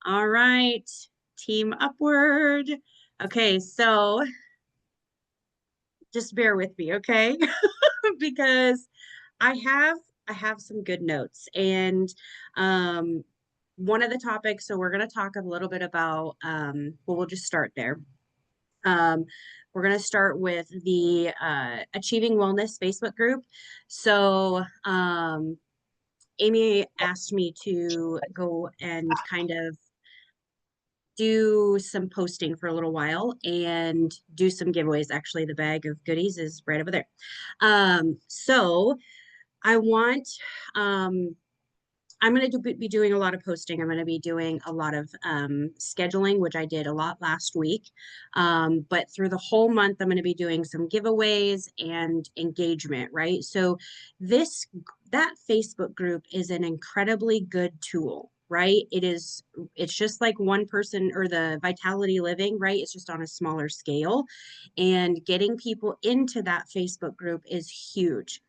All right, team upward. Okay, so just bear with me, okay? Because I have I have some good notes and um one of the topics, so we're going to talk a little bit about well, we'll just start there. Um we're going to start with the Achieving Wellness Facebook group. So, Amy asked me to go and kind of do some posting for a little while and do some giveaways. Actually, the bag of goodies is right over there. So I want, um, I'm going to be doing a lot of posting. I'm going to be doing a lot of scheduling, which I did a lot last week. But through the whole month, I'm going to be doing some giveaways and engagement, right? So this, that Facebook group is an incredibly good tool, right? It's just like one person or the Vitality Living, right? It's just on a smaller scale. And getting people into that Facebook group is huge.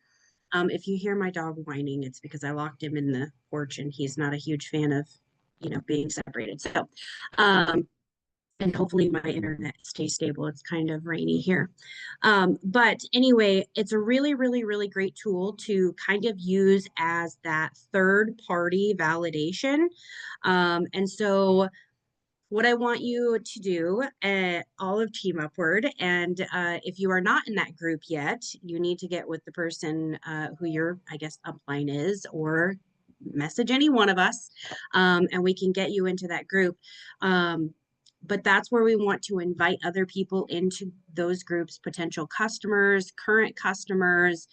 If you hear my dog whining, it's because I locked him in the porch and he's not a huge fan of, being separated. So, um, and hopefully my internet stays stable. It's kind of rainy here. But anyway, it's a really, really, really great tool to kind of use as that third party validation. And so what I want you to do, all of Team Upward, and if you are not in that group yet, you need to get with the person who your, I guess, upline is, or message any one of us, and we can get you into that group. But that's where we want to invite other people into those groups, potential customers, current customers,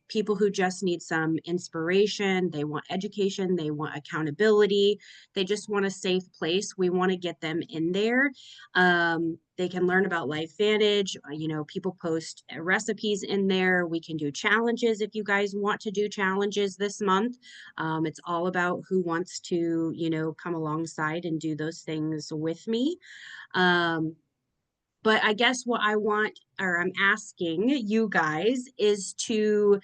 people who just need some inspiration. They want education, they want accountability, they just want a safe place. We want to get them in there. They can learn about Life Vantage. People post recipes in there. We can do challenges if you guys want to do challenges this month. It's all about who wants to, come alongside and do those things with me. But I guess what I want, or I'm asking you guys, is to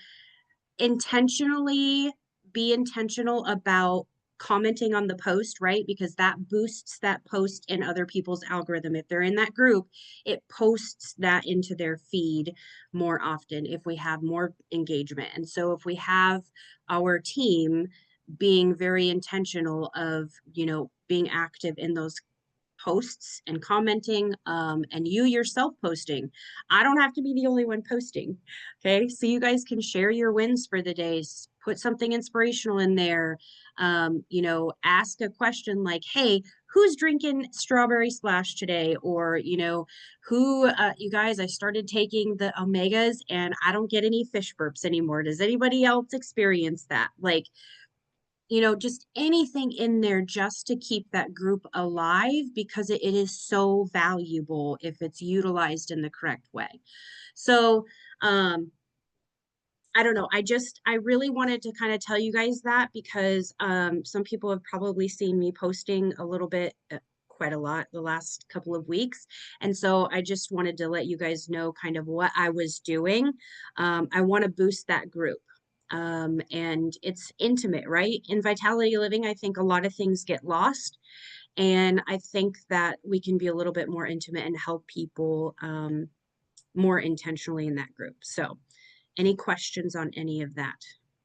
intentionally be intentional about commenting on the post, right? Because that boosts that post in other people's algorithm. If they're in that group, it posts that into their feed more often if we have more engagement. And so if we have our team being very intentional of, being active in those posts and commenting, and you yourself posting. I don't have to be the only one posting. Okay. So you guys can share your wins for the days, put something inspirational in there. Ask a question like, hey, who's drinking strawberry splash today? Or, you guys, I started taking the omegas and I don't get any fish burps anymore. Does anybody else experience that? Like, just anything in there just to keep that group alive, because it is so valuable if it's utilized in the correct way. So, I don't know. I really wanted to kind of tell you guys that because some people have probably seen me posting a little bit, quite a lot the last couple of weeks. And so I just wanted to let you guys know kind of what I was doing. I want to boost that group. And it's intimate, right? In Vitality Living, I think a lot of things get lost. And I think that we can be a little bit more intimate and help people more intentionally in that group. So, any questions on any of that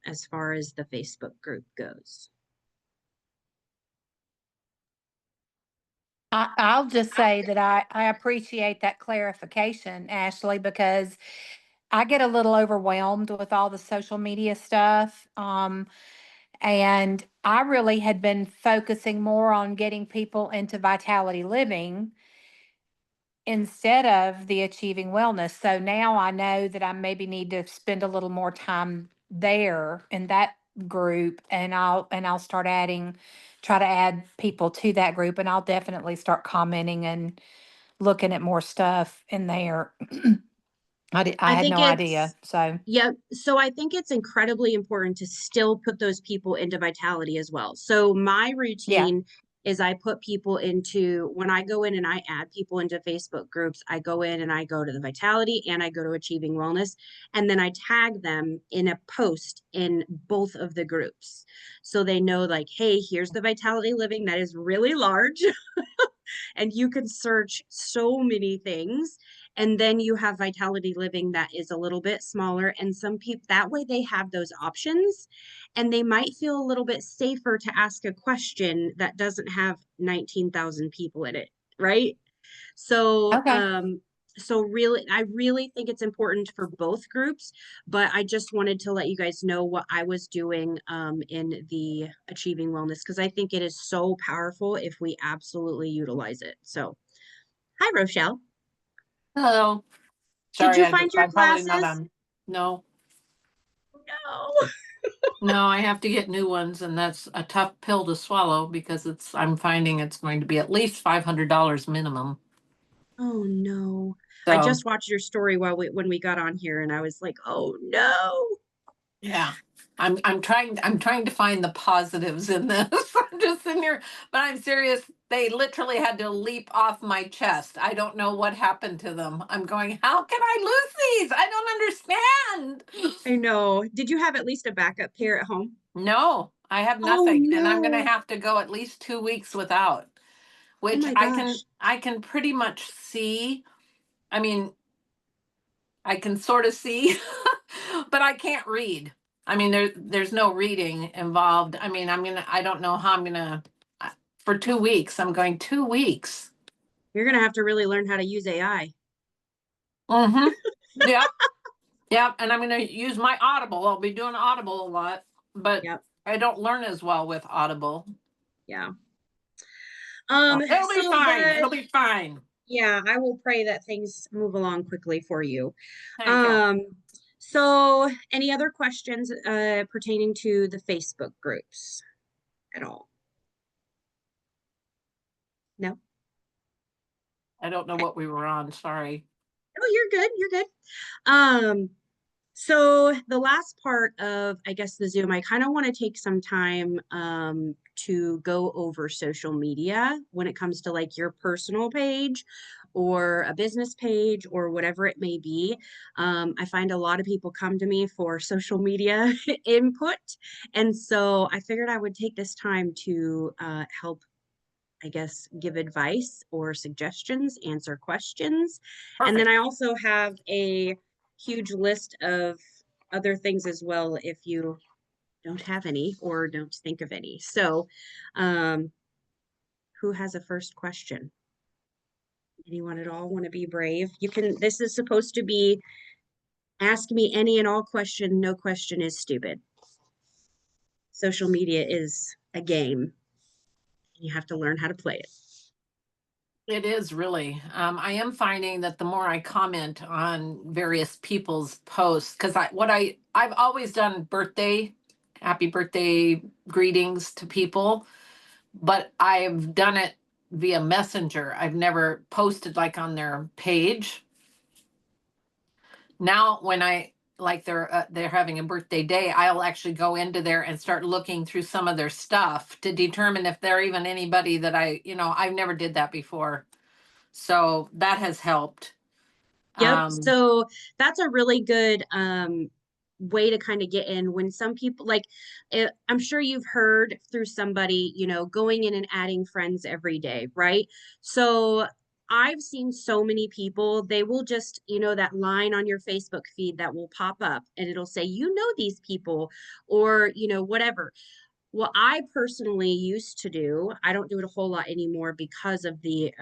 as far as the Facebook group goes? I'll just say that I appreciate that clarification, Ashley, because I get a little overwhelmed with all the social media stuff. And I really had been focusing more on getting people into Vitality Living instead of the Achieving Wellness. So now I know that I maybe need to spend a little more time there in that group, and I'll try to add people to that group, and I'll definitely start commenting and looking at more stuff in there. I I had think no idea. So yeah. So I think it's incredibly important to still put those people into Vitality as well. So my yeah. routine is I put people into, when I go in and I add people into Facebook groups, I go in and I go to the Vitality and I go to Achieving Wellness, and then I tag them in a post in both of the groups. So they know, like, hey, here's the Vitality Living that is really large and you can search so many things. And then you have Vitality Living that is a little bit smaller. And some people, that way they have those options and they might feel a little bit safer to ask a question that doesn't have 19,000 people in it, right? So, Okay. so really, I really think it's important for both groups, but I just wanted to let you guys know what I was doing in the Achieving Wellness because I think it is so powerful if we absolutely utilize it. So, hi, Rochelle. Hello. Did Sorry, you find your I'm probably not classes? on. No, No. no, I have to get new ones, and that's a tough pill to swallow because I'm finding it's going to be at least $500 minimum. Oh no. I So just watched your story when we got on here and I was like, "Oh no." yeah, I'm trying to find the positives in this. I'm just sitting here, but I'm serious. They literally had to leap off my chest. I don't know what happened to them. I'm going, how can I lose these? I don't understand. I know. Did you have at least a backup pair at home? No, I have Oh nothing, and I'm gonna no. have to go at least 2 weeks without, Oh which my gosh. I can pretty much see. I mean, I can sort of see, but I can't read. I mean, there's no reading involved. I mean, I don't know how I'm gonna for 2 weeks. I'm going 2 weeks. You're gonna have to really learn how to use AI. Mm-hmm. Yep, yep. And I'm gonna use my Audible. I'll be doing Audible a lot, but Yep. I don't learn as well with Audible. Yeah. It'll be So fine. the It'll be fine. yeah, I will pray that things move along quickly for you. Thank you. Um, so any other questions pertaining to the Facebook groups at all? No? I don't know Okay. what we were on. Sorry. Oh, you're good. You're good. Um, So the last part of, I guess, the Zoom, I kind of want to take some time to go over social media when it comes to like your personal page or a business page or whatever it may be. I find a lot of people come to me for social media input. And so I figured I would take this time to help, I guess, give advice or suggestions, answer questions. And then I Perfect. also have a huge list of other things as well if you don't have any or don't think of any. So, um, who has a first question? Anyone at all want to be brave? You can, this is supposed to be ask me any and all question. No question is stupid. Social media is a game. You have to learn how to play it. It is really. I am finding that the more I comment on various people's posts, because I've always done happy birthday greetings to people, but I've done it via Messenger. I've never posted like on their page. Now, when I like they're having a birthday day, I'll actually go into there and start looking through some of their stuff to determine if they're even anybody that I've never did that before. So that has helped. Yep. Um, So that's a really good way to kind of get in when some people like I'm sure you've heard through somebody, going in and adding friends every day, right? So I've seen so many people, they will just, that line on your Facebook feed that will pop up and it'll say, these people or, whatever. What I personally used to do, I don't do it a whole lot anymore because of the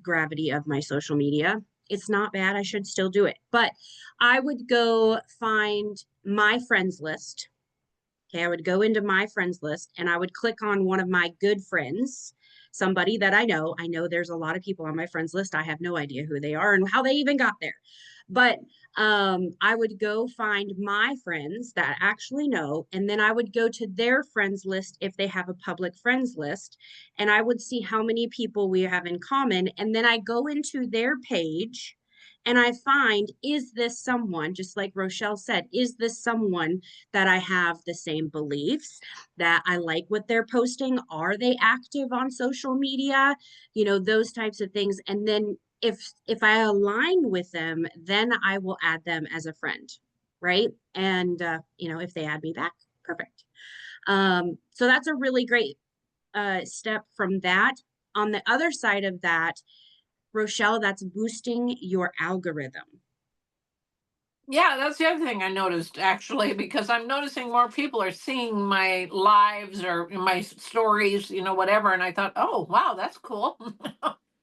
gravity of my social media. It's not bad. I should still do it. But I would go find my friends list. Okay. I would go into my friends list and I would click on one of my good friends, somebody that I know. I know there's a lot of people on my friends list. I have no idea who they are and how they even got there. But I would go find my friends that I actually know, and then I would go to their friends list if they have a public friends list, and I would see how many people we have in common. And then I go into their page And I find, is this someone, just like Rochelle said, is this someone that I have the same beliefs, that I like what they're posting? Are they active on social media? You know, those types of things. And then if I align with them, then I will add them as a friend, right? And you know, if they add me back, perfect. So that's a really great step from that. On the other side of that, Rochelle, that's boosting your algorithm. Yeah, that's the other thing I noticed actually, because I'm noticing more people are seeing my lives or my stories, whatever. And I thought, oh, wow, that's cool.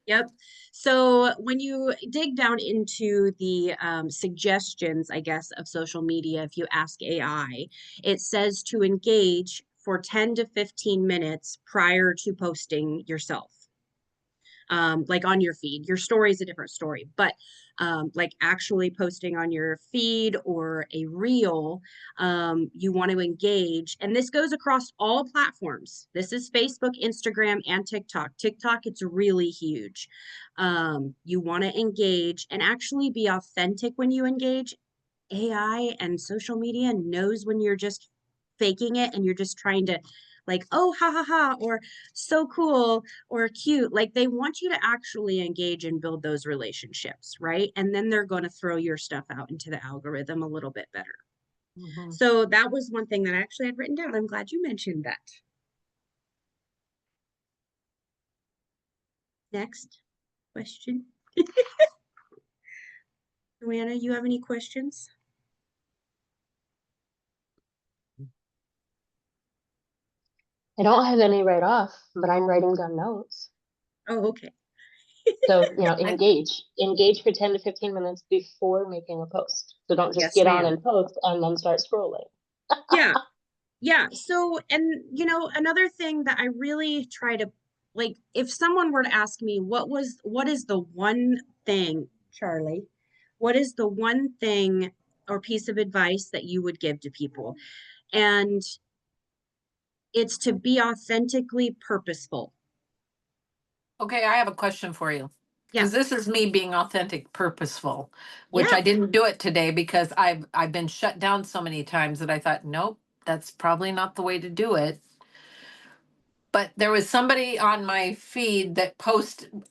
Yep. So when you dig down into the suggestions, I guess, of social media, if you ask AI, it says to engage for 10 to 15 minutes prior to posting yourself. Like on your feed. Your story is a different story, but like actually posting on your feed or a reel, you want to engage. And this goes across all platforms. This is Facebook, Instagram, and TikTok. TikTok, it's really huge. You want to engage and actually be authentic when you engage. AI and social media knows when you're just faking it and you're just trying to like, oh, ha ha ha, or so cool or cute. Like they want you to actually engage and build those relationships, right? And then they're going to throw your stuff out into the algorithm a little bit better. Mhm. So that was one thing that I actually had written down. I'm glad you mentioned that. Next question. Joanna, you have any questions? I don't have any right off, but I'm writing down notes. Oh, okay. So, I, engage for 10 to 15 minutes before making a post. So don't just yes, get on ma'am. and post and then start scrolling. Yeah. Yeah. So, and another thing that I really try to like, if someone were to ask me, what is the one thing, Charlie, what is the one thing or piece of advice that you would give to people? And it's to be authentically purposeful. Okay, I have a question for you. Yeah. Because this is me being authentic, purposeful, which Yeah. I didn't do it today because I've been shut down so many times that I thought, nope, that's probably not the way to do it. But there was somebody on my feed that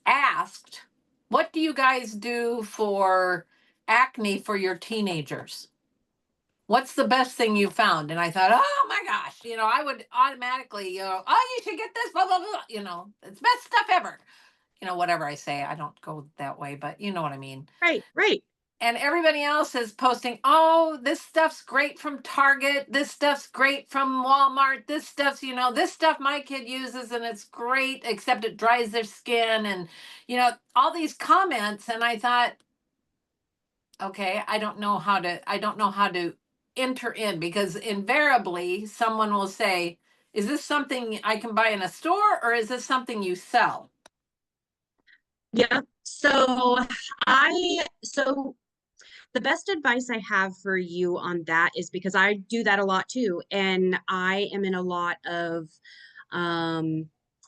asked, what do you guys do for acne for your teenagers? What's the best thing you found? And I thought, oh my gosh, I would automatically, oh, you should get this, blah, blah, blah, it's best stuff ever. Whatever I say, I don't go that way, but you know what I mean. Right. Right. And everybody else is posting, oh, this stuff's great from Target. This stuff's great from Walmart. This stuff's, this stuff my kid uses and it's great, except it dries their skin. And, all these comments. And I thought, okay, I don't know how to enter in, because invariably someone will say, is this something I can buy in a store or is this something you sell? Yeah. So the best advice I have for you on that is because I do that a lot too. And I am in a lot of um,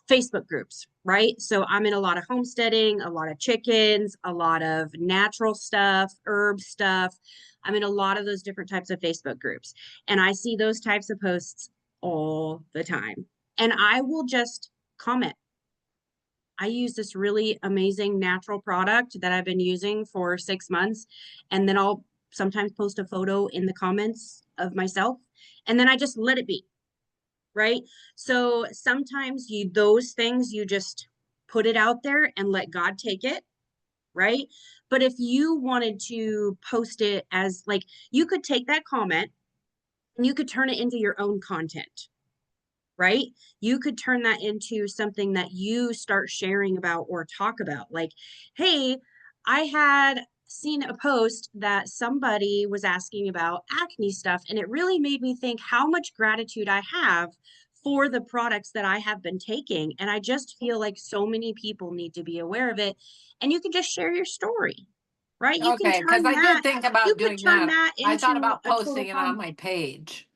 Facebook groups, right? So I'm in a lot of homesteading, a lot of chickens, a lot of natural stuff, herb stuff. I'm in a lot of those different types of Facebook groups. And I see those types of posts all the time. And I will just comment. I use this really amazing natural product that I've been using for 6 months. And then I'll sometimes post a photo in the comments of myself. And then I just let it be. Right. So sometimes those things, you just put it out there and let God take it. Right. But if you wanted to post it as like, you could take that comment and you could turn it into your own content, right? You could turn that into something that you start sharing about or talk about. Like, hey, I had seen a post that somebody was asking about acne stuff, and it really made me think how much gratitude I have for the products that I have been taking. And I just feel like so many people need to be aware of it. And you can just share your story, right? Okay, because I did think You about could doing turn that. that I thought into about a total posting it on con. my page.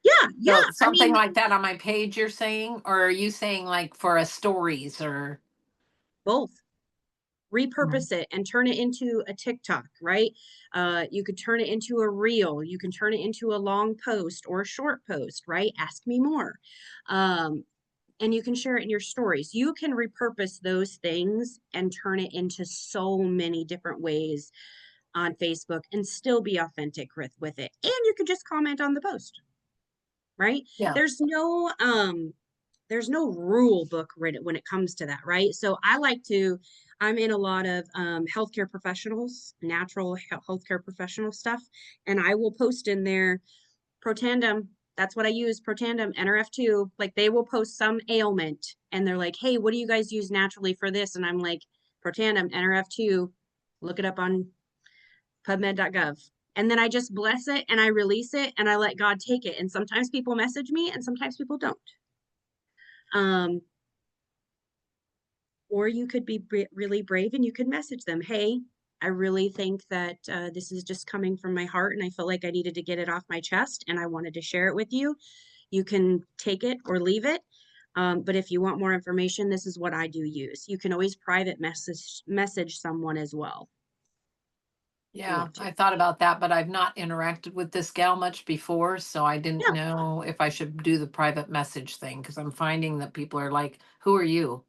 Yeah, yeah. So I something mean, like that on my page, you're saying? Or are you saying like for a stories or? both. repurpose it and turn it into a TikTok, right? You could turn it into a reel. You can turn it into a long post or a short post, right? Ask me more. And you can share it in your stories. You can repurpose those things and turn it into so many different ways on Facebook and still be authentic with it. And you could just comment on the post, right? Yeah. There's no rule book written when it comes to that, right? So I'm in a lot of healthcare professionals, natural healthcare professional stuff, and I will post in there Protandem. That's what I use, Protandem, NRF2. Like they will post some ailment and they're like, hey, what do you guys use naturally for this? And I'm like, Protandem, NRF2, look it up on pubmed.gov. And then I just bless it and I release it and I let God take it. And sometimes people message me and sometimes people don't. Or you could be really brave and you could message them, hey, I really think that this is just coming from my heart and I felt like I needed to get it off my chest and I wanted to share it with you. You can take it or leave it. But if you want more information, this is what I do use. You can always private message someone as well. Yeah, I thought about that, but I've not interacted with this gal much before, so I didn't Yeah. know if I should do the private message thing because I'm finding that people are like, "Who are you?"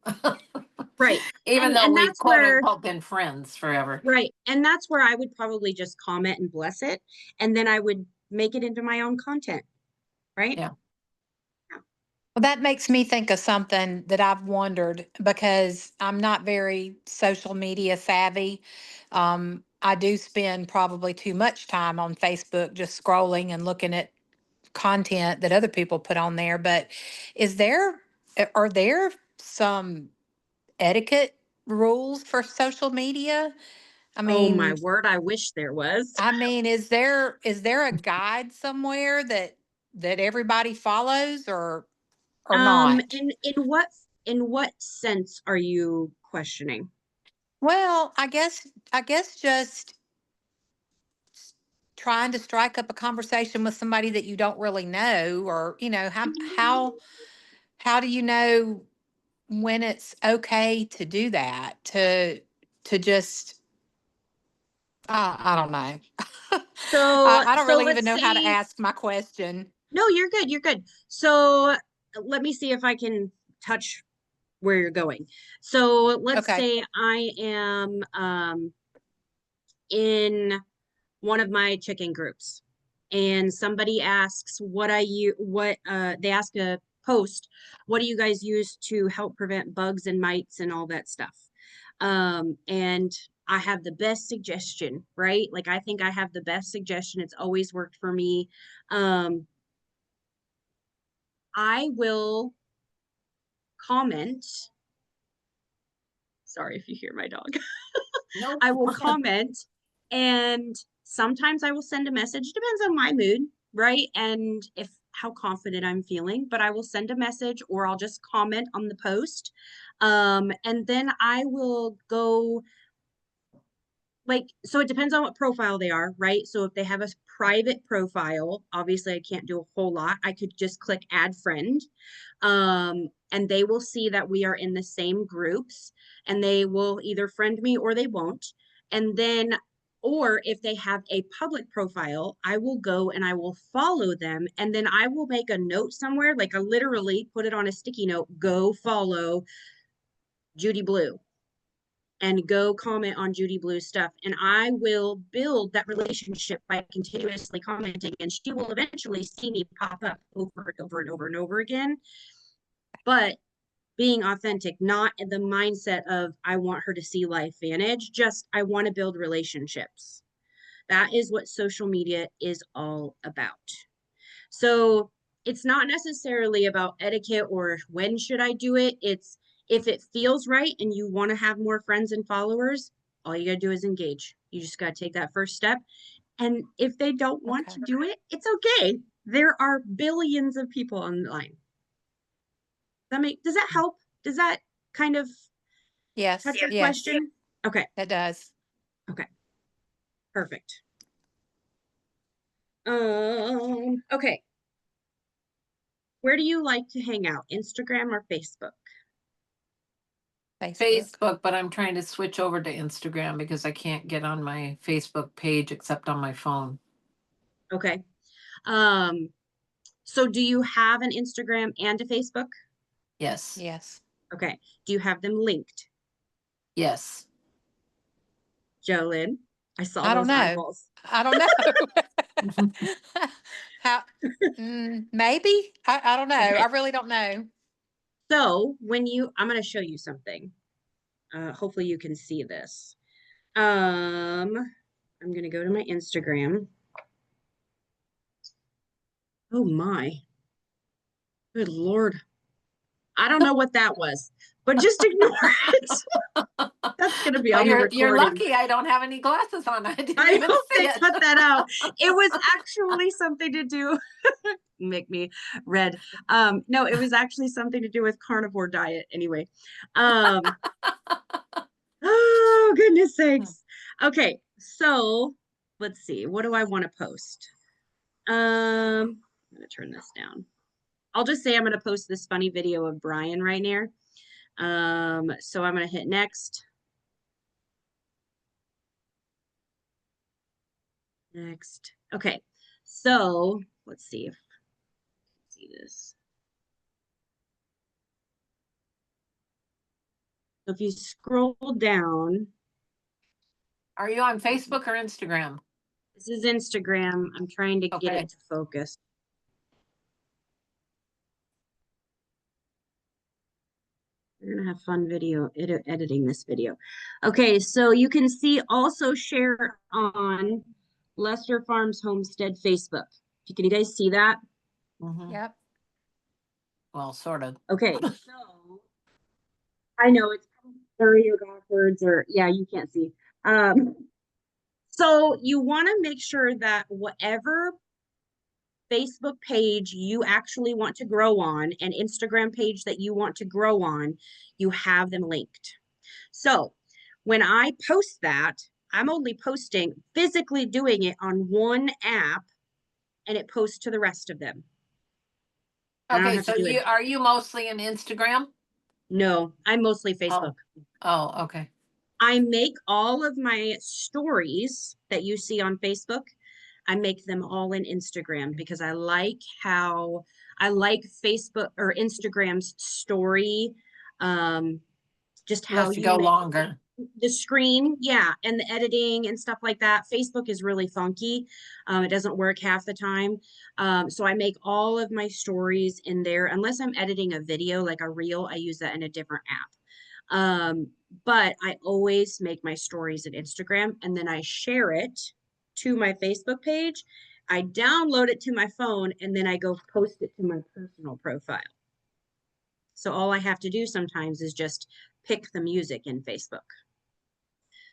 Right. Even though And we've that's quote where, unquote been friends forever. right. And that's where I would probably just comment and bless it. And then I would make it into my own content. Right. Yeah. Well, that makes me think of something that I've wondered because I'm not very social media savvy. I do spend probably too much time on Facebook just scrolling and looking at content that other people put on there. But is there, are there some etiquette rules for social media? I Oh my mean, word, I wish there was. is there a guide somewhere that everybody follows or Um, not? in in what in what sense are you questioning? Well, I guess just trying to strike up a conversation with somebody that you don't really know, or how do you know when it's okay to do that? To just I don't know. So I don't so really even let's know how to say ask my question. no, you're good, you're good. So let me see if I can touch where you're going. So let's Okay. say I am in one of my chicken groups and somebody asks they ask a post, what do you guys use to help prevent bugs and mites and all that stuff? And I have the best suggestion, right? Like I think I have the best suggestion. It's always worked for me. Um, I will comment. Sorry if you hear my dog. Nope. I will comment and sometimes I will send a message, depends on my mood, right? And if how confident I'm feeling, but I will send a message or I'll just comment on the post. And then I will go like, so it depends on what profile they are, right? So if they have a private profile, obviously I can't do a whole lot. I could just click add friend. And they will see that we are in the same groups and they will either friend me or they won't. And then, or if they have a public profile, I will go and I will follow them. And then I will make a note somewhere, like I literally put it on a sticky note, go follow Judy Blue and go comment on Judy Blue's stuff. And I will build that relationship by continuously commenting. And she will eventually see me pop up over and over and over and over again. But being authentic, not in the mindset of I want her to see life vantage, just I want to build relationships. That is what social media is all about. So it's not necessarily about etiquette or when should I do it. It's if it feels right and you want to have more friends and followers, all you got to do is engage. You just got to take that first step. And if they don't want Okay. to do it, it's okay. There are billions of people online. Does that help? Does that kind of Yes. touch your Yes. question? Okay. That does. Okay. Perfect. Okay. Where do you like to hang out? Instagram or Facebook? Facebook. Facebook, but I'm trying to switch over to Instagram because I can't get on my Facebook page except on my phone. Okay. So do you have an Instagram and a Facebook? Yes. Yes. Okay. Do you have them linked? Yes. Jolynn, I saw I don't those know. eyeballs. I don't know. How, maybe. I don't know. Okay. I really don't know. So I'm going to show you something. Hopefully you can see this. I'm going to go to my Instagram. Oh my. Good Lord. I don't know what that was, but just ignore it. That's going to be But on the you're recording. lucky I don't have any glasses on. I didn't I even hope see they it. cut that out. It was actually something to do, make me red. No, it was actually something to do with carnivore diet anyway. Oh, goodness sakes. Okay, so let's see. What do I want to post? I'm gonna turn this down. I'll just say I'm gonna post this funny video of Brian right now. So I'm gonna hit next. Next. Okay, so let's see if see this. So if you scroll down, Are you on Facebook or Instagram? this is Instagram. I'm trying to get Okay. it to focus. We're gonna have fun video editing this video. Okay, so you can see also share on Lester Farms Homestead Facebook. Can you guys see that? Mhm. Yep. Well, sort of. Okay, so I know it's probably blurry or backwards or yeah, you can't see. So you want to make sure that whatever Facebook page you actually want to grow on and Instagram page that you want to grow on, you have them linked. So when I post that, I'm only posting physically doing it on one app and it posts to the rest of them. And I don't Okay, have to so do it. are you mostly in Instagram? No, I'm mostly Facebook. Oh, okay. I make all of my stories that you see on Facebook. I make them all in Instagram because I like Facebook or Instagram's story. Just how Lets you you go make longer. the screen, yeah, and the editing and stuff like that. Facebook is really funky. It doesn't work half the time. So I make all of my stories in there, unless I'm editing a video like a reel, I use that in a different app. But I always make my stories in Instagram and then I share it to my Facebook page. I download it to my phone and then I go post it to my personal profile. So all I have to do sometimes is just pick the music in Facebook.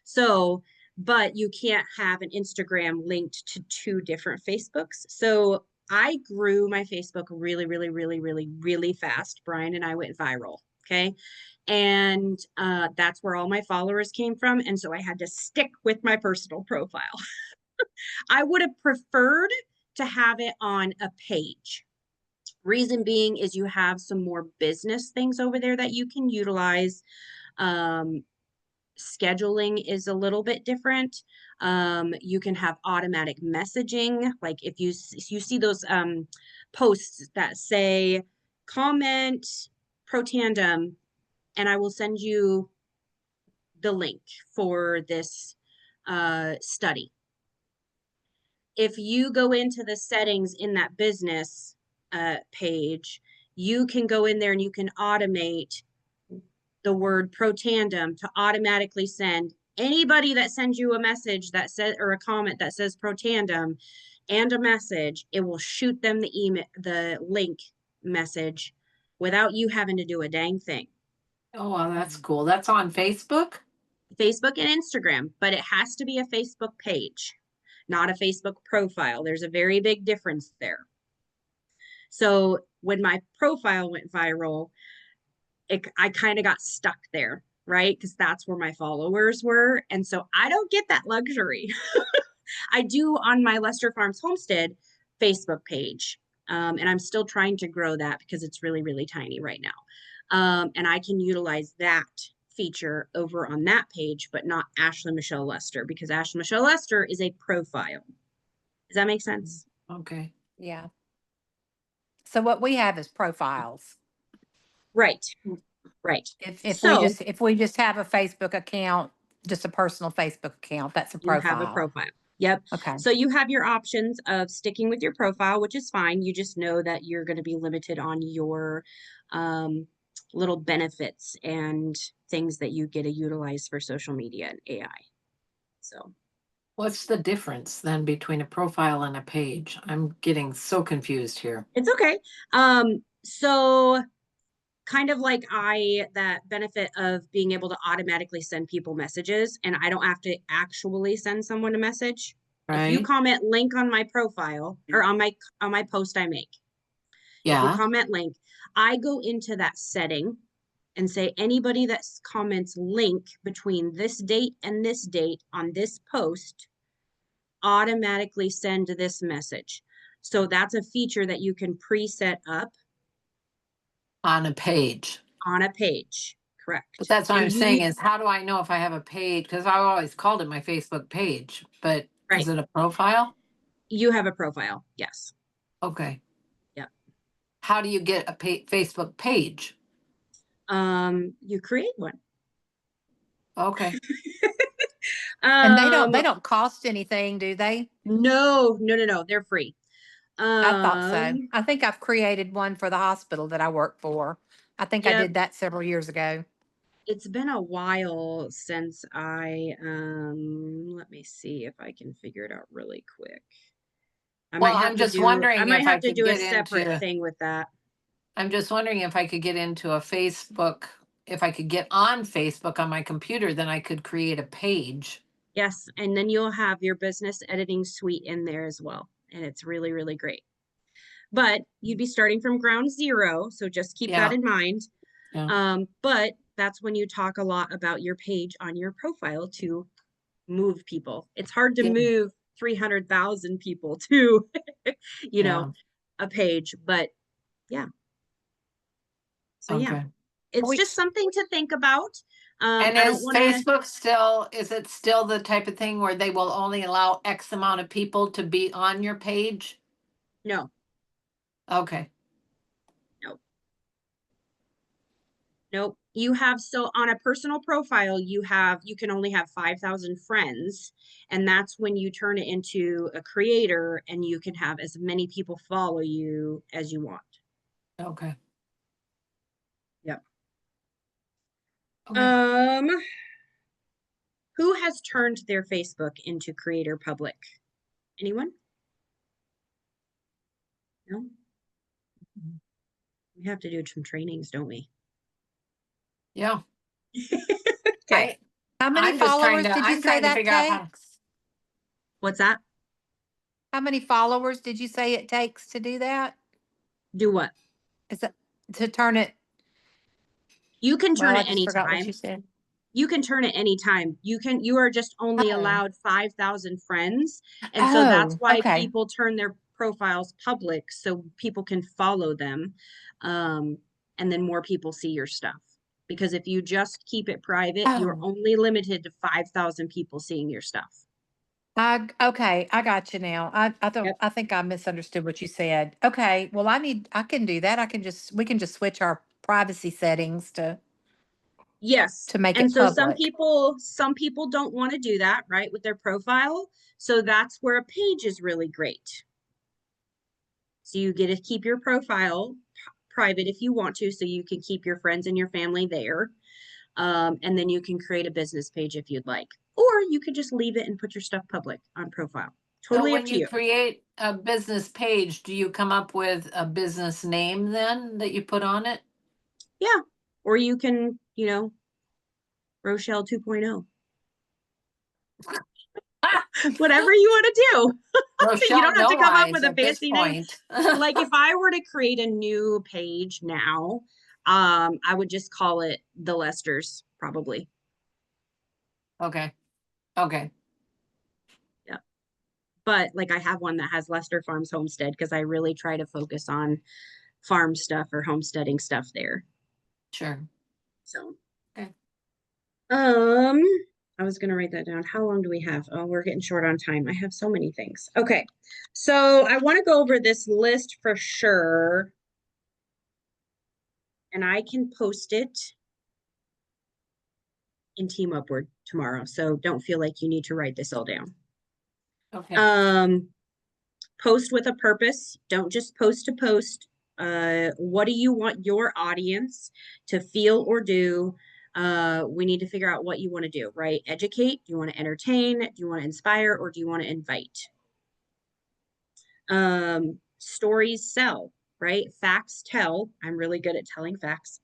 So, but you can't have an Instagram linked to two different Facebooks. So I grew my Facebook really, really, really, really, really fast. Brian and I went viral. Okay. And that's where all my followers came from. And so I had to stick with my personal profile. I would have preferred to have it on a page. Reason being is you have some more business things over there that you can utilize. Scheduling is a little bit different. You can have automatic messaging. Like if you see those posts that say comment pro tandem, and I will send you the link for this study. If you go into the settings in that business page, you can go in there and you can automate the word pro tandem to automatically send anybody that sends you a message that says or a comment that says pro tandem and a message, it will shoot them the email, the link message without you having to do a dang thing. Oh, well, that's cool. That's on Facebook? Facebook and Instagram, but it has to be a Facebook page, not a Facebook profile. There's a very big difference there. So when my profile went viral, I kind of got stuck there, right? Because that's where my followers were. And so I don't get that luxury. I do on my Lester Farms Homestead Facebook page. And I'm still trying to grow that because it's really, really tiny right now. And I can utilize that feature over on that page, but not Ashley Michelle Lester, because Ashley Michelle Lester is a profile. Does that make sense? Okay. Yeah. So what we have is profiles. Right. Right. So If we just have a Facebook account, just a personal Facebook account, that's a you have a profile. profile. Yep. Okay. So you have your options of sticking with your profile, which is fine. You just know that you're going to be limited on your little benefits and things that you get to utilize for social media and AI. So What's the difference then between a profile and a page? I'm getting so confused here. it's okay. So kind of like that benefit of being able to automatically send people messages, and I don't have to actually send someone a message. If you Right? comment link on my profile or on my post I make, if you Yeah. comment link, I go into that setting and say anybody that comments link between this date and this date on this post automatically send this message. So that's a feature that you can preset up On a page. on a page. But Correct. that's what And I'm saying is, how do I know if I have a page? Because I always called it my Facebook page, but right, is it a profile? you have a profile. Yes. Okay. Yep. How do you get a Facebook page? You create one. Okay. And Um, they don't cost anything, do they? no. They're free. I thought so. Um, I think I've created one for the hospital that I work for. I think I yep. did that several years ago. It's been a while since I let me see if I can figure it out really quick. Well, I'm just I wondering might if I have to could do a get separate into, thing with that. I'm just wondering if I could get into a Facebook, if I could get on Facebook on my computer, then I could create a page. Yes, and then you'll have your business editing suite in there as well, and it's really, really great. But you'd be starting from ground zero, so just keep that Yeah. in mind. Yeah. But that's when you talk a lot about your page on your profile to move people. It's hard to Yeah. move 300,000 people to, Yeah. a page, but yeah. So yeah, Okay. it's We, just something to think about. And I don't is want to, Facebook still, is it still the type of thing where they will only allow X amount of people to be on your page? no, Okay. no. Nope. You have, so on a personal profile, you can only have 5,000 friends. And that's when you turn it into a creator and you can have as many people follow you as you want. Okay. Yep. Okay. Who has turned their Facebook into creator public? Anyone? No? We have to do some trainings, don't we? Yeah. Okay. how many followers did you I'm say trying to that figure out how. takes? What's that? How many followers did you say it takes to do that? Do what? Is it to turn it? You can turn Well, I it just forgot what anytime. you said. You can turn it anytime. You are just only Oh, allowed 5,000 friends. And so that's oh, why okay. people turn their profiles public so people can follow them. And then more people see your stuff. Because if you just keep it private, you're Oh, only limited to 5,000 people seeing your stuff. okay. I got you now. Yep. I think I misunderstood what you said. Okay. Well, I can do that. We can just switch our privacy settings Yes. to make And it so public. some people don't want to do that, right, with their profile. So that's where a page is really great. So you get to keep your profile private if you want to, so you can keep your friends and your family there. And then you can create a business page if you'd like, or you could just leave it and put your stuff public on profile. So Totally up when to you you. create a business page, do you come up with a business name then that you put on it? Yeah. Or you can, Rochelle 2.0, whatever you want to do. You Rochelle don't have to No come up Eyes with a at this fancy name. point. Like if I were to create a new page now, I would just call it the Lesters, probably. Okay. Okay. Yeah. But like I have one that has Lester Farms Homestead because I really try to focus on farm stuff or homesteading stuff there. Sure. So Okay. Um, I was gonna write that down. How long do we have? Oh, we're getting short on time. I have so many things. Okay. So I want to go over this list for sure. And I can post it in Team Upward tomorrow. So don't feel like you need to write this all down. Okay. Post with a purpose. Don't just post to post. What do you want your audience to feel or do? We need to figure out what you want to do, right? Educate. Do you want to entertain? Do you want to inspire? Or do you want to invite? Stories sell, right? Facts tell. I'm really good at telling facts.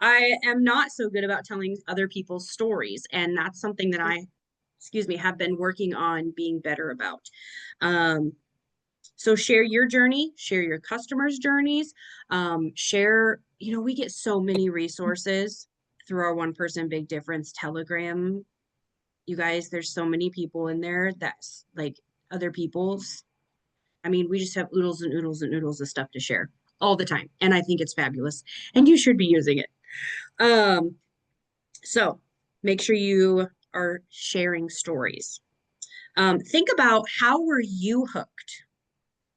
I am not so good about telling other people's stories. And that's something that I, excuse me, have been working on being better about. So share your journey, share your customers' journeys, share, we get so many resources through our One Person Big Difference Telegram. You guys, there's so many people in there that's like other people's. I mean, we just have oodles and oodles and oodles of stuff to share all the time. And I think it's fabulous. And you should be using it. So make sure you are sharing stories. Think about, how were you hooked?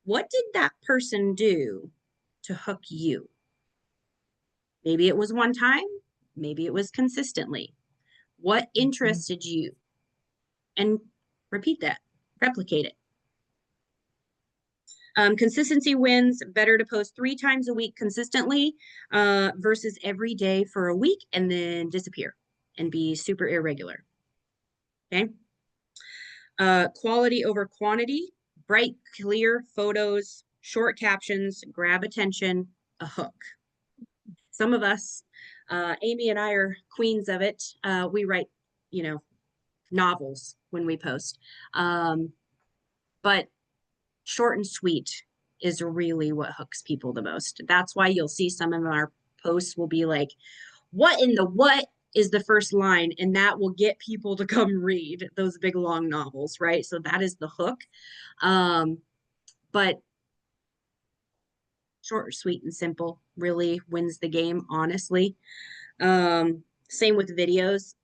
What did that person do to hook you? Maybe it was one time, maybe it was consistently. What interested you? And repeat that, replicate it. Consistency wins. Better to post 3 times a week consistently versus every day for a week and then disappear and be super irregular. Okay. Quality over quantity. Bright, clear photos, short captions, grab attention, a hook. Some of us, Amy and I are queens of it. We write, novels when we post. But short and sweet is really what hooks people the most. That's why you'll see some of our posts will be like, what in the what is the first line? And that will get people to come read those big long novels, right? So that is the hook. But short, sweet, and simple really wins the game, honestly. Same with videos.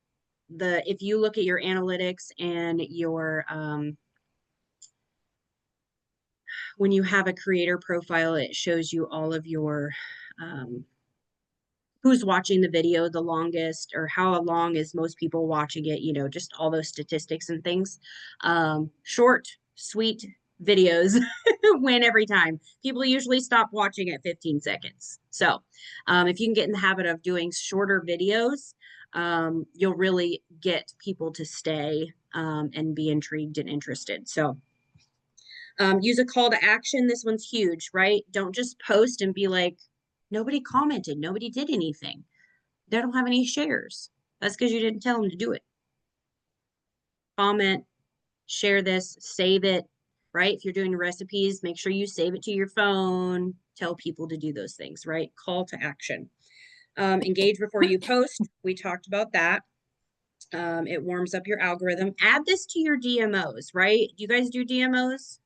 If you look at your analytics and your when you have a creator profile, it shows you all of your who's watching the video the longest, or how long is most people watching it, just all those statistics and things. Short, sweet videos win every time. People usually stop watching at 15 seconds. So if you can get in the habit of doing shorter videos, you'll really get people to stay and be intrigued and interested. So use a call to action. This one's huge, right? Don't just post and be like, nobody commented, nobody did anything. They don't have any shares. That's because you didn't tell them to do it. Comment, share this, save it, right? If you're doing recipes, make sure you save it to your phone. Tell people to do those things, right? Call to action. Engage before you post. We talked about that. It warms up your algorithm. Add this to your DMOs, right? Do you guys do DMOs?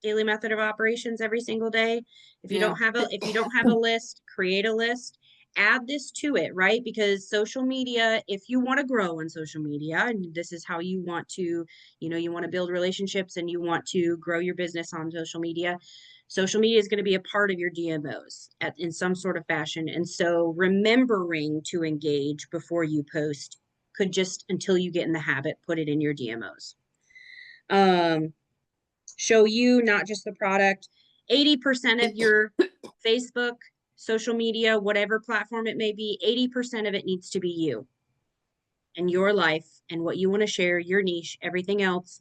Daily method of operations every single day. If you don't have a list, create a list, add this to it, right? Because social media, if you want to grow on social media, and this is how you want to, you want to build relationships and you want to grow your business on social media is going to be a part of your DMOs in some sort of fashion. And so remembering to engage before you post could just, until you get in the habit, put it in your DMOs. Show you, not just the product. 80% of your Facebook, social media, whatever platform it may be, 80% of it needs to be you and your life and what you want to share, your niche. Everything else,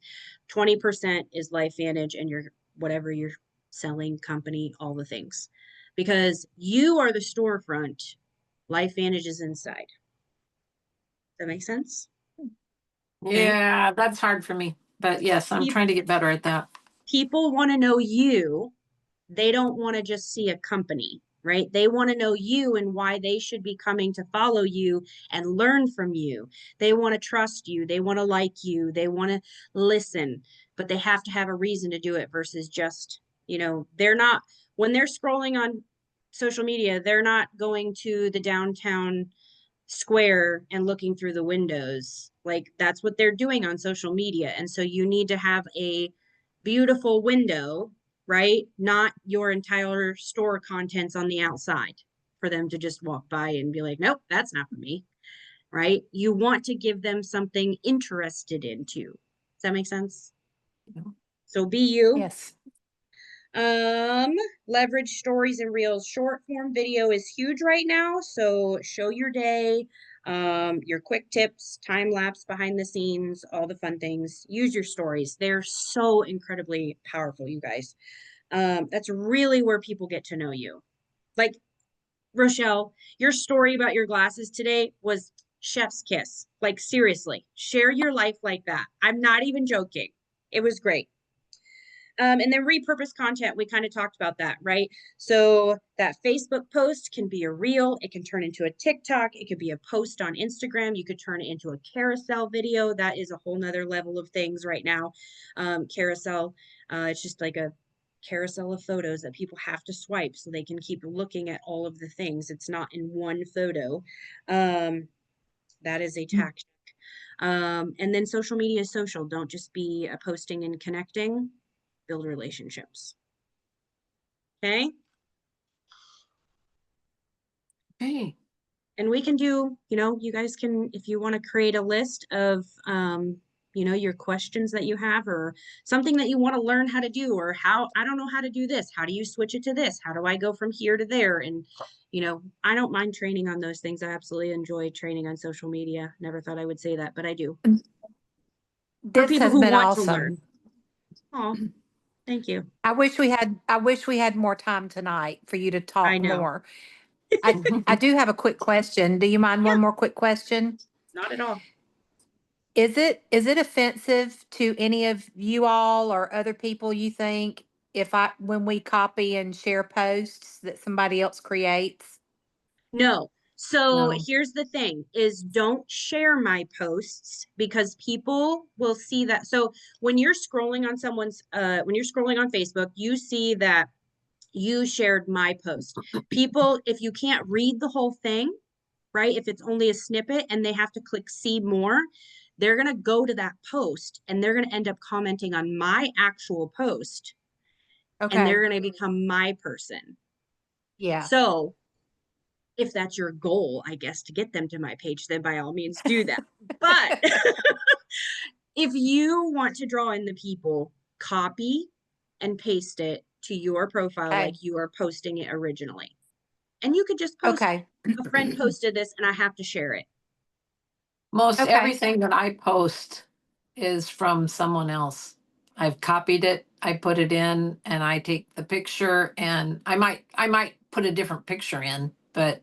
20% is LifeVantage and your whatever you're selling, company, all the things. Because you are the storefront, LifeVantage is inside. Does that make sense? Yeah, that's hard for me. But yes, I'm trying to get better at that. People want to know you. They don't want to just see a company, right? They want to know you and why they should be coming to follow you and learn from you. They want to trust you. They want to like you. They want to listen, but they have to have a reason to do it versus just, they're not, when they're scrolling on social media, they're not going to the downtown square and looking through the windows. Like that's what they're doing on social media. And so you need to have a beautiful window, right? Not your entire store contents on the outside for them to just walk by and be like, nope, that's not for me, right? You want to give them something interested into. Does that make sense? So be you. Yes. Leverage stories and reels. Short form video is huge right now. So show your day, your quick tips, time lapse behind the scenes, all the fun things. Use your stories. They're so incredibly powerful, you guys. That's really where people get to know you. Like Rochelle, your story about your glasses today was chef's kiss. Like seriously, share your life like that. I'm not even joking. It was great. And then repurpose content, we kind of talked about that, right? So that Facebook post can be a reel, it can turn into a TikTok, it could be a post on Instagram, you could turn it into a carousel video. That is a whole nother level of things right now. Carousel, it's just like a carousel of photos that people have to swipe so they can keep looking at all of the things. It's not in one photo. That is a tactic. And then social media is social. Don't just be a posting and connecting, build relationships. Okay. Okay. And we can do, you guys can, if you want to create a list of, your questions that you have or something that you want to learn how to do, or how, I don't know how to do this. How do you switch it to this? How do I go from here to there? And, I don't mind training on those things. I absolutely enjoy training on social media. Never thought I would say that, but I do. For This people has who been want to learn. awesome. Oh, thank you. I wish we had more time tonight for you to I talk know. more. I do have a quick question. Do you mind Yeah. one more quick question? Not at all. Is it offensive to any of you all or other people, you think, when we copy and share posts that somebody else creates? No. So No. here's the thing is don't share my posts because people will see that. So when you're scrolling on when you're scrolling on Facebook, you see that you shared my post. People, if you can't read the whole thing, right? If it's only a snippet and they have to click see more, they're going to go to that post and they're going to end up commenting on my actual post and they're Okay. going to become my person. Yeah. So if that's your goal, I guess, to get them to my page, then by all means do that. But if you want to draw in the people, copy and paste it to your profile Okay. like you are posting it originally. And you could just post, Okay. a friend posted this and I have to share it. Most Okay. everything that I post is from someone else. I've copied it, I put it in, and I take the picture, and I might put a different picture in, but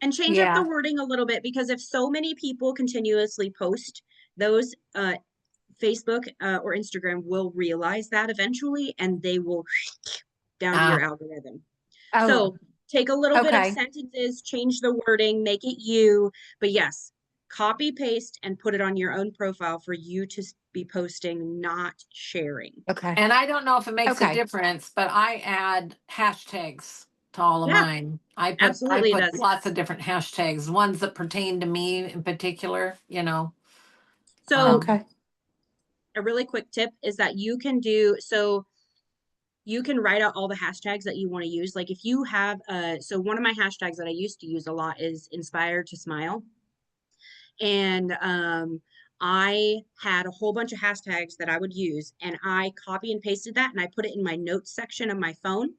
And change up the Yeah. wording a little bit because if so many people continuously post those, Facebook or Instagram will realize that eventually and they will down to your algorithm. Oh, So take a little bit of okay. sentences, change the wording, make it you. But yes, copy, paste, and put it on your own profile for you to be posting, not sharing. Okay. and I don't know if it makes a Okay. difference, but I add hashtags to all of Yeah, mine. I absolutely it put does. lots of different hashtags, ones that pertain to me in particular. So Okay. a really quick tip is that you can do so you can write out all the hashtags that you want to use. Like if you have so one of my hashtags that I used to use a lot is inspired to smile. And I had a whole bunch of hashtags that I would use, and I copy and pasted that, and I put it in my notes section of my phone.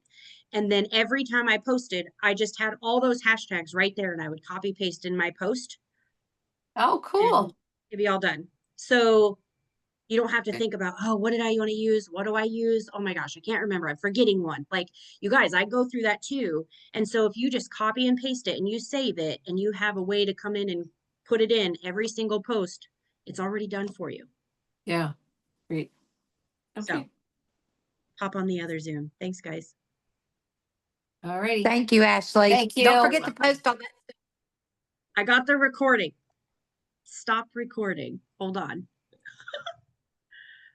And then every time I posted, I just had all those hashtags right there, and I would copy paste in my post, Oh, and cool. it'd be all done. So you don't have to think about, oh, what did I want to use? What do I use? Oh my gosh, I can't remember. I'm forgetting one. Like you guys, I go through that too. And so if you just copy and paste it and you save it and you have a way to come in and put it in every single post, it's already done for you. Yeah, great. So Okay, hop on the other Zoom. Thanks, guys. all righty. Thank you, Ashley. Thank Don't you. forget to post on that. I got the recording. Stop recording. Hold on.